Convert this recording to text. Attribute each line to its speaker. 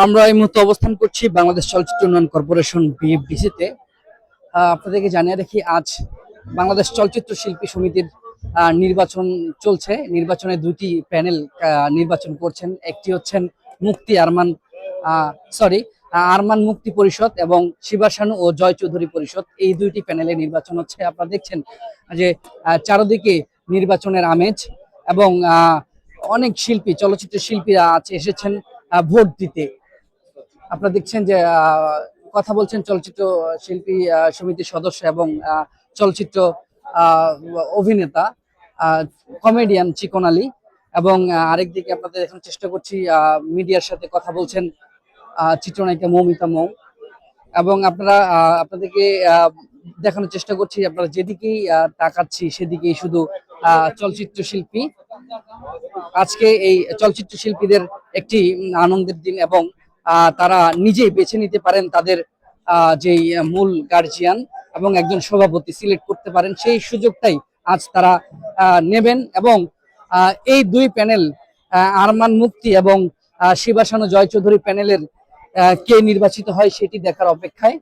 Speaker 1: আমরা এই মুহূর্তে অবস্থান করছি বাংলাদেশ চলচ্চিত্র উন্নয়ন কর্পোরেশন বিএফডিসি-তে। আপনাদেরকে জানিয়ে রাখি, আজ বাংলাদেশ চলচ্চিত্র শিল্পী সমিতির নির্বাচন চলছে। নির্বাচনে দুইটি প্যানেল নির্বাচন করছেন। একটি হচ্ছেন মুক্তি আরমান সরি আরমান মুক্তি পরিষদ এবং শিবাশানু ও জয় চৌধুরী পরিষদ, এই দুইটি প্যানেলে নির্বাচন হচ্ছে। আপনারা দেখছেন যে চারদিকে নির্বাচনের আমেজ এবং অনেক শিল্পী, চলচ্চিত্র শিল্পীরা আছে এসেছেন ভোট দিতে। আপনারা দেখছেন যে কথা বলছেন চলচ্চিত্র শিল্পী সমিতির সদস্য এবং চলচ্চিত্র অভিনেতা কমেডিয়ান চিকন আলী, এবং আরেকদিকে আপনাদের এখন চেষ্টা করছি মিডিয়ার সাথে কথা বলছেন চিত্রনায়িকা মৌমিতা মৌ। এবং আপনাদেরকে দেখানোর চেষ্টা করছি, আপনারা যেদিকেই তাকাচ্ছি সেদিকেই শুধু চলচ্চিত্র শিল্পী। আজকে এই চলচ্চিত্র শিল্পীদের একটি আনন্দের দিন এবং তারা নিজেই বেছে নিতে পারেন তাদের যেই মূল গার্জিয়ান এবং একজন সভাপতি সিলেক্ট করতে পারেন, সেই সুযোগটাই আজ তারা নেবেন। এবং এই দুই প্যানেল, আরমান মুক্তি এবং শিবাশানু জয় চৌধুরী প্যানেলের কে নির্বাচিত হয় সেটি দেখার অপেক্ষায়।